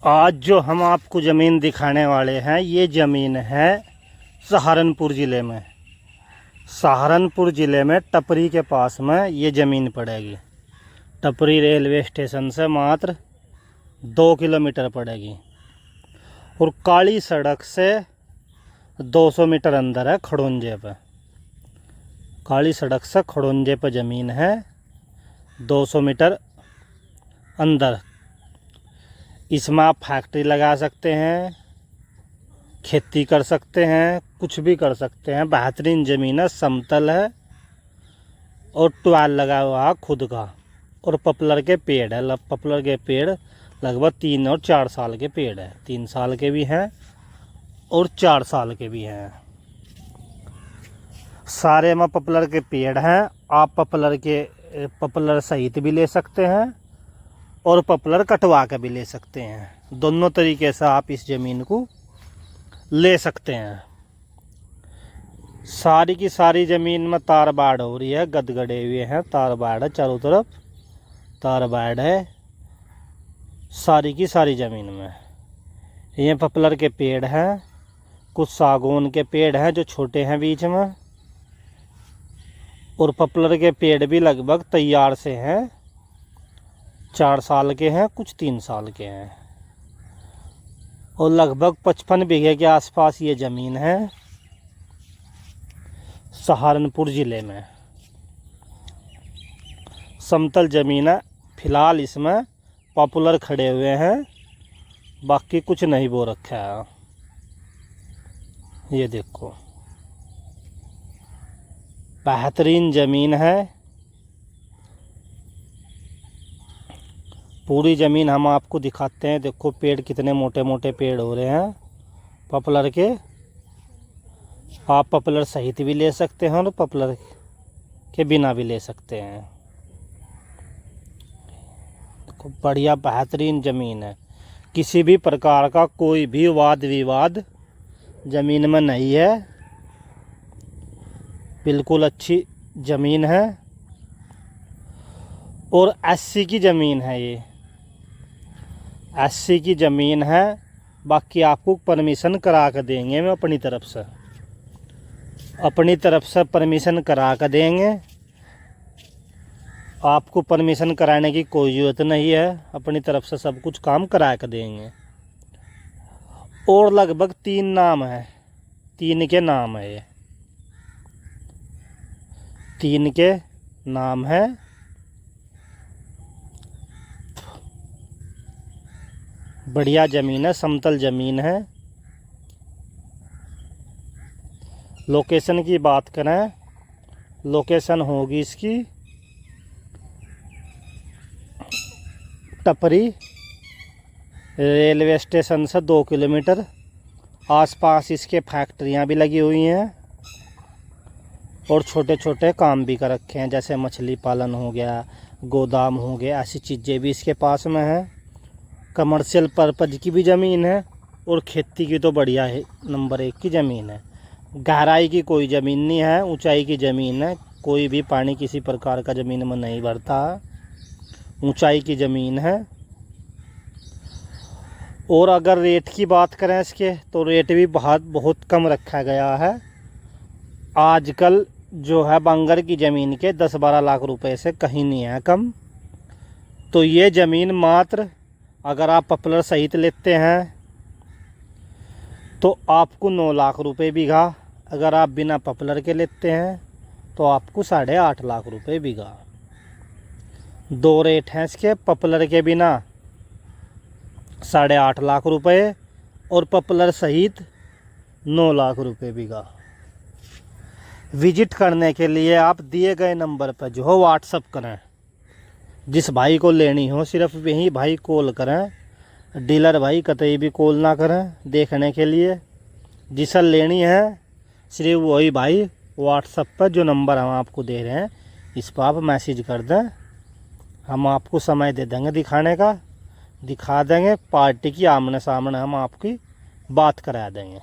आज जो हम आपको ज़मीन दिखाने वाले हैं, ये ज़मीन है सहारनपुर ज़िले में। सहारनपुर ज़िले में टपरी के पास में ये ज़मीन पड़ेगी। टपरी रेलवे स्टेशन से मात्र 2 किलोमीटर पड़ेगी और काली सड़क से 200 मीटर अंदर है खड़ोंजे पे। काली सड़क से खड़ोंजे पे ज़मीन है 200 मीटर अंदर। इसमें आप फैक्ट्री लगा सकते हैं, खेती कर सकते हैं, कुछ भी कर सकते हैं। बेहतरीन ज़मीन है, समतल है और ट्वेल लगा हुआ है खुद का। और पॉपुलर के पेड़ है। पॉपुलर के पेड़ लगभग 3 और 4 साल के पेड़ है। 3 साल के भी हैं और 4 साल के भी हैं। सारे में पॉपुलर के पेड़ हैं। आप पॉपुलर सहित भी ले सकते हैं और पॉपुलर कटवा के भी ले सकते हैं। दोनों तरीके से आप इस ज़मीन को ले सकते हैं। सारी की सारी ज़मीन में तार बाड़ हो रही है, गदगड़े हुए हैं, तार बाड़ है, चारों तरफ तार बाड़ है सारी की सारी ज़मीन में। ये पॉपुलर के पेड़ हैं, कुछ सागौन के पेड़ हैं जो छोटे हैं बीच में, और पॉपुलर के पेड़ भी लगभग तैयार से हैं। 4 साल के हैं, कुछ 3 साल के हैं और लगभग 55 बीघे के आसपास ये ज़मीन है सहारनपुर ज़िले में। समतल ज़मीन है। फिलहाल इसमें पॉपुलर खड़े हुए हैं, बाकी कुछ नहीं बो रखा है। ये देखो, बेहतरीन ज़मीन है। पूरी ज़मीन हम आपको दिखाते हैं। देखो पेड़ कितने मोटे मोटे पेड़ हो रहे हैं पॉपुलर के। आप पॉपुलर सहित भी ले सकते हैं और पॉपुलर के बिना भी ले सकते हैं। देखो बढ़िया बेहतरीन ज़मीन है। किसी भी प्रकार का कोई भी वाद विवाद ज़मीन में नहीं है। बिल्कुल अच्छी ज़मीन है और 80 की ज़मीन है। ये 80 की ज़मीन है। बाकी आपको परमिशन करा कर देंगे। हम अपनी तरफ से परमिशन करा कर देंगे। आपको परमिशन कराने की कोई ज़रूरत नहीं है। अपनी तरफ से सब कुछ काम करा कर देंगे। और लगभग 3 नाम है, 3 के नाम है। ये 3 के नाम है। बढ़िया ज़मीन है, समतल ज़मीन है। लोकेशन की बात करें, लोकेशन होगी इसकी टपरी रेलवे स्टेशन से 2 किलोमीटर। आसपास इसके फैक्ट्रियां भी लगी हुई हैं और छोटे छोटे काम भी कर रखे हैं, जैसे मछली पालन हो गया, गोदाम हो गया, ऐसी चीज़ें भी इसके पास में है। कमर्शियल पर्पज़ की भी ज़मीन है और खेती की तो बढ़िया है, नंबर 1 की ज़मीन है। गहराई की कोई ज़मीन नहीं है, ऊंचाई की ज़मीन है। कोई भी पानी किसी प्रकार का ज़मीन में नहीं भरता है, ऊंचाई की ज़मीन है। और अगर रेट की बात करें इसके, तो रेट भी बहुत कम रखा गया है। आजकल जो है बंगर की ज़मीन के 10-12 लाख रुपए से कहीं नहीं है कम। तो ये ज़मीन मात्र अगर आप पॉपुलर सहित लेते हैं तो आपको 9 लाख रुपए बीघा। अगर आप बिना पॉपुलर के लेते हैं तो आपको 8.5 लाख रुपए बीघा। 2 रेट हैं इसके। पॉपुलर के बिना 8.5 लाख रुपए और पॉपुलर सहित 9 लाख रुपए बीघा। विजिट करने के लिए आप दिए गए नंबर पर जो हो व्हाट्सअप करें। जिस भाई को लेनी हो सिर्फ वही भाई कॉल करें। डीलर भाई कतई भी कॉल ना करें देखने के लिए। जिसे लेनी है सिर्फ वही भाई व्हाट्सअप पर जो नंबर हम आपको दे रहे हैं इस पर आप मैसेज कर दें। हम आपको समय दे देंगे दिखाने का, दिखा देंगे। पार्टी की आमने सामने हम आपकी बात करा देंगे।